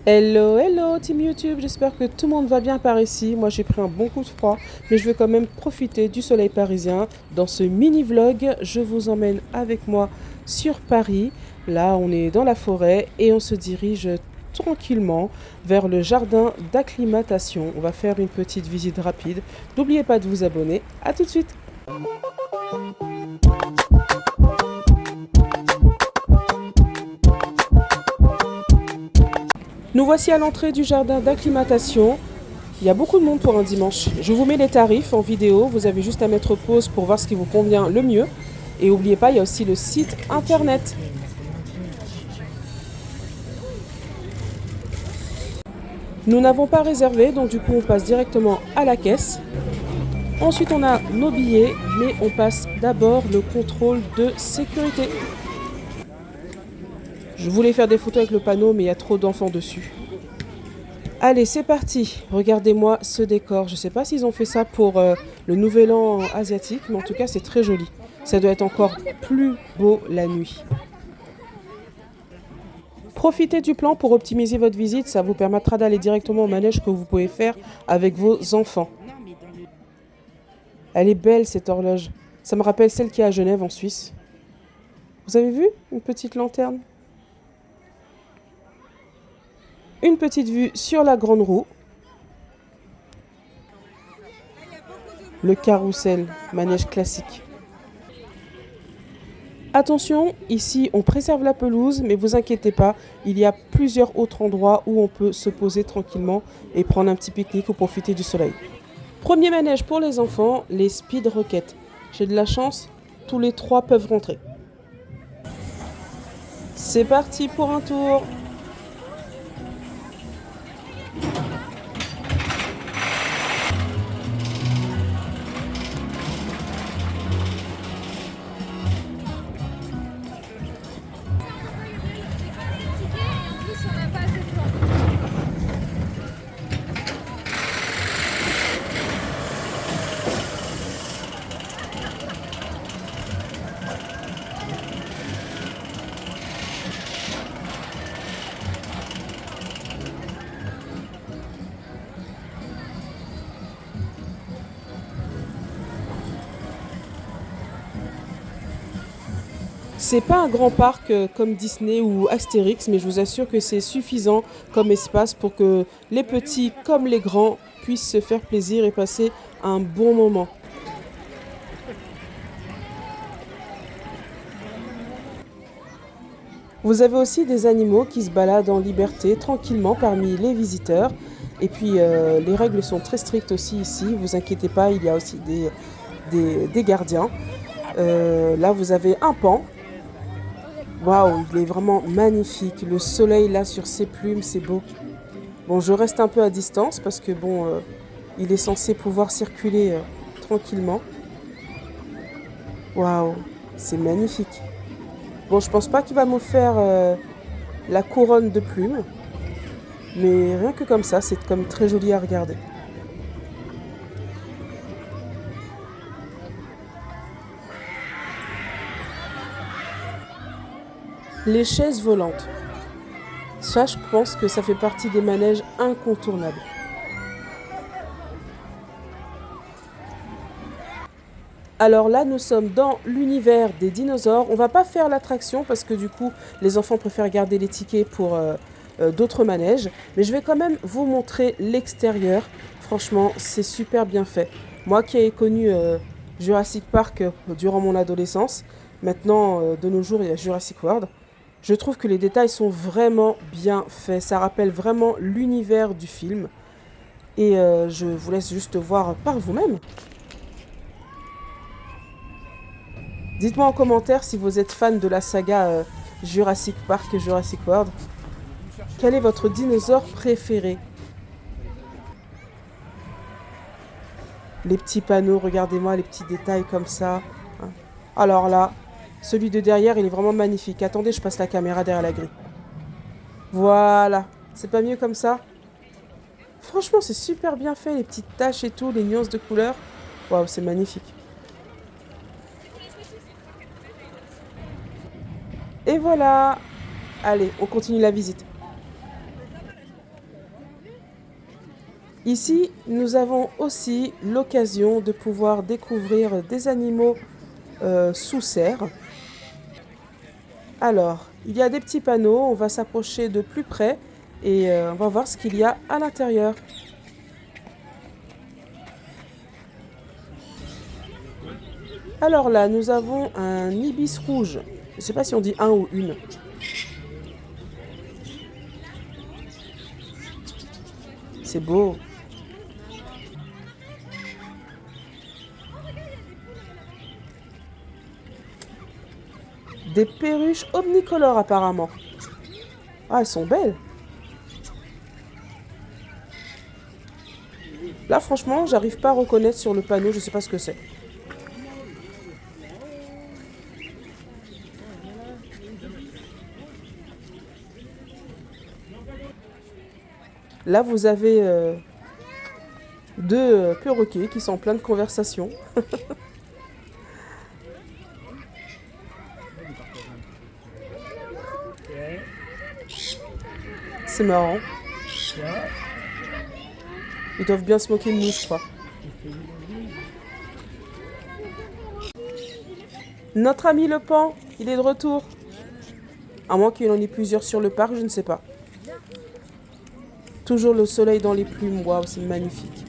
Hello, hello Team YouTube, j'espère que tout le monde va bien par ici. Moi j'ai pris un bon coup de froid, mais je vais quand même profiter du soleil parisien. Dans ce mini vlog, je vous emmène avec moi sur Paris. Là on est dans la forêt et on se dirige tranquillement vers le jardin d'acclimatation. On va faire une petite visite rapide. N'oubliez pas de vous abonner, à tout de suite. Nous voici à l'entrée du jardin d'acclimatation. Il y a beaucoup de monde pour un dimanche. Je vous mets les tarifs en vidéo. Vous avez juste à mettre pause pour voir ce qui vous convient le mieux. Et n'oubliez pas, il y a aussi le site internet. Nous n'avons pas réservé, donc du coup on passe directement à la caisse. Ensuite on a nos billets, mais on passe d'abord le contrôle de sécurité. Je voulais faire des photos avec le panneau, mais il y a trop d'enfants dessus. Allez, c'est parti. Regardez-moi ce décor. Je ne sais pas s'ils ont fait ça pour le nouvel an asiatique, mais en tout cas, c'est très joli. Ça doit être encore plus beau la nuit. Profitez du plan pour optimiser votre visite. Ça vous permettra d'aller directement au manège que vous pouvez faire avec vos enfants. Elle est belle, cette horloge. Ça me rappelle celle qui est à Genève, en Suisse. Vous avez vu une petite lanterne? Une petite vue sur la grande roue. Le carrousel, manège classique. Attention, ici on préserve la pelouse, mais vous inquiétez pas, il y a plusieurs autres endroits où on peut se poser tranquillement et prendre un petit pique-nique ou profiter du soleil. Premier manège pour les enfants, les Speed Rocket. J'ai de la chance, tous les trois peuvent rentrer. C'est parti pour un tour. C'est pas un grand parc comme Disney ou Astérix, mais je vous assure que c'est suffisant comme espace pour que les petits comme les grands puissent se faire plaisir et passer un bon moment. Vous avez aussi des animaux qui se baladent en liberté tranquillement parmi les visiteurs. Et puis les règles sont très strictes aussi ici, vous inquiétez pas, il y a aussi des gardiens. Là vous avez un pan. Waouh, il est vraiment magnifique. Le soleil là sur ses plumes, c'est beau. Bon, je reste un peu à distance parce que bon, il est censé pouvoir circuler tranquillement. Waouh, c'est magnifique. Bon, je pense pas qu'il va me faire la couronne de plumes, mais rien que comme ça, c'est comme très joli à regarder. Les chaises volantes. Ça, je pense que ça fait partie des manèges incontournables. Alors là, nous sommes dans l'univers des dinosaures. On va pas faire l'attraction parce que du coup, les enfants préfèrent garder les tickets pour d'autres manèges. Mais je vais quand même vous montrer l'extérieur. Franchement, c'est super bien fait. Moi qui ai connu Jurassic Park durant mon adolescence, maintenant, de nos jours, il y a Jurassic World. Je trouve que les détails sont vraiment bien faits. Ça rappelle vraiment l'univers du film. Et je vous laisse juste voir par vous-même. Dites-moi en commentaire si vous êtes fan de la saga Jurassic Park et Jurassic World. Quel est votre dinosaure préféré? Les petits panneaux, regardez-moi les petits détails comme ça. Alors là, celui de derrière, il est vraiment magnifique. Attendez, je passe la caméra derrière la grille. Voilà, c'est pas mieux comme ça? Franchement, c'est super bien fait, les petites taches et tout, les nuances de couleurs. Waouh, c'est magnifique. Et voilà. Allez, on continue la visite. Ici, nous avons aussi l'occasion de pouvoir découvrir des animaux sous serre. Alors, il y a des petits panneaux, on va s'approcher de plus près et on va voir ce qu'il y a à l'intérieur. Alors là, nous avons un ibis rouge. Je ne sais pas si on dit un ou une. C'est beau. Des perruches omnicolores apparemment. Ah, elles sont belles. Là, franchement, j'arrive pas à reconnaître sur le panneau, je sais pas ce que c'est. Là, vous avez deux perroquets qui sont en pleine conversation. C'est marrant. Ils doivent bien se moquer de nous, je crois. Notre ami le pan, il est de retour. À moins qu'il y en ait plusieurs sur le parc, je ne sais pas. Toujours le soleil dans les plumes, waouh, c'est magnifique.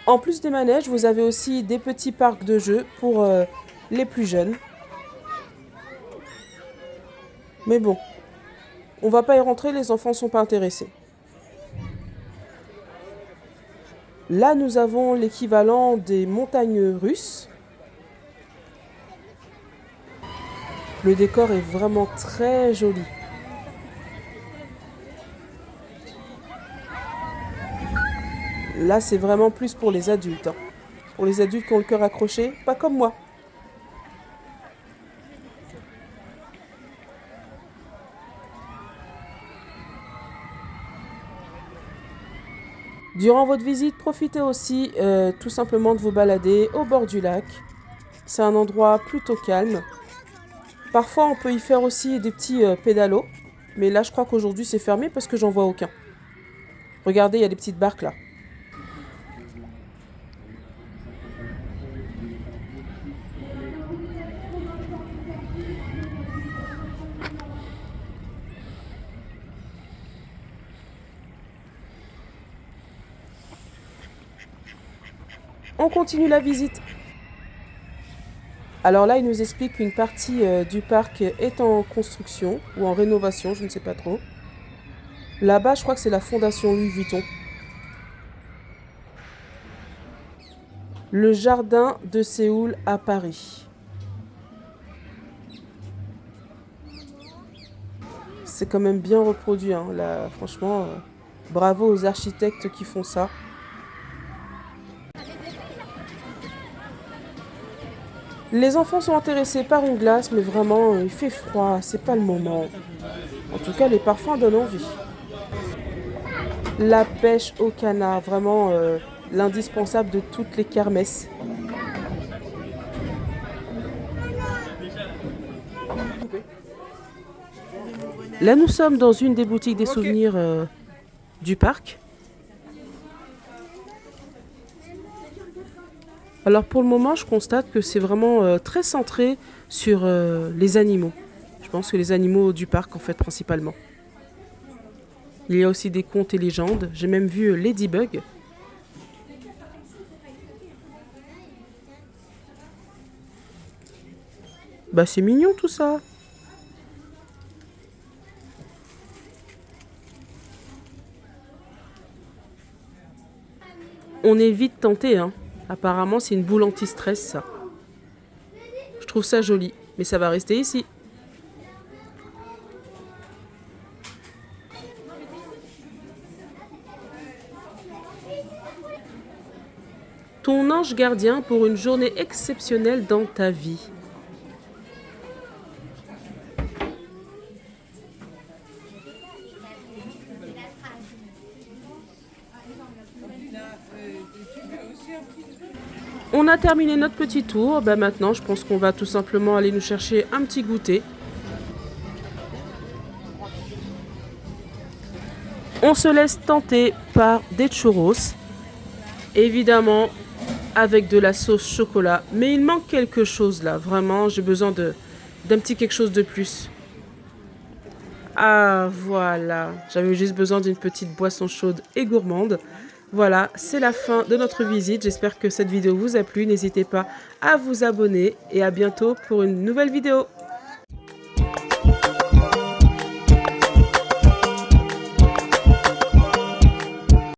En plus des manèges, vous avez aussi des petits parcs de jeux pour les plus jeunes. Mais bon, on va pas y rentrer, les enfants ne sont pas intéressés. Là, nous avons l'équivalent des montagnes russes. Le décor est vraiment très joli. Là, c'est vraiment plus pour les adultes. Pour les adultes qui ont le cœur accroché, pas comme moi. Durant votre visite, profitez aussi tout simplement de vous balader au bord du lac. C'est un endroit plutôt calme. Parfois, on peut y faire aussi des petits pédalos. Mais là, je crois qu'aujourd'hui, c'est fermé parce que j'en vois aucun. Regardez, il y a des petites barques là. On continue la visite. Alors là, il nous explique qu'une partie du parc est en construction ou en rénovation, je ne sais pas trop. Là-bas, je crois que c'est la fondation Louis Vuitton. Le jardin de Séoul à Paris. C'est quand même bien reproduit, hein. Là, franchement, bravo aux architectes qui font ça. Les enfants sont intéressés par une glace, mais vraiment, il fait froid, c'est pas le moment. En tout cas, les parfums donnent envie. La pêche au canard, vraiment l'indispensable de toutes les kermesses. Là, nous sommes dans une des boutiques des souvenirs du parc. Alors pour le moment, je constate que c'est vraiment très centré sur les animaux. Je pense que les animaux du parc, en fait, principalement. Il y a aussi des contes et légendes. J'ai même vu Ladybug. Bah, c'est mignon tout ça. On est vite tenté, hein. Apparemment, c'est une boule anti-stress, ça. Je trouve ça joli, mais ça va rester ici. Ton ange gardien pour une journée exceptionnelle dans ta vie. On a terminé notre petit tour. Bah maintenant, je pense qu'on va tout simplement aller nous chercher un petit goûter. On se laisse tenter par des churros. Évidemment, avec de la sauce chocolat. Mais il manque quelque chose là. Vraiment, j'ai besoin d'un petit quelque chose de plus. Ah, voilà. J'avais juste besoin d'une petite boisson chaude et gourmande. Voilà, c'est la fin de notre visite. J'espère que cette vidéo vous a plu. N'hésitez pas à vous abonner et à bientôt pour une nouvelle vidéo.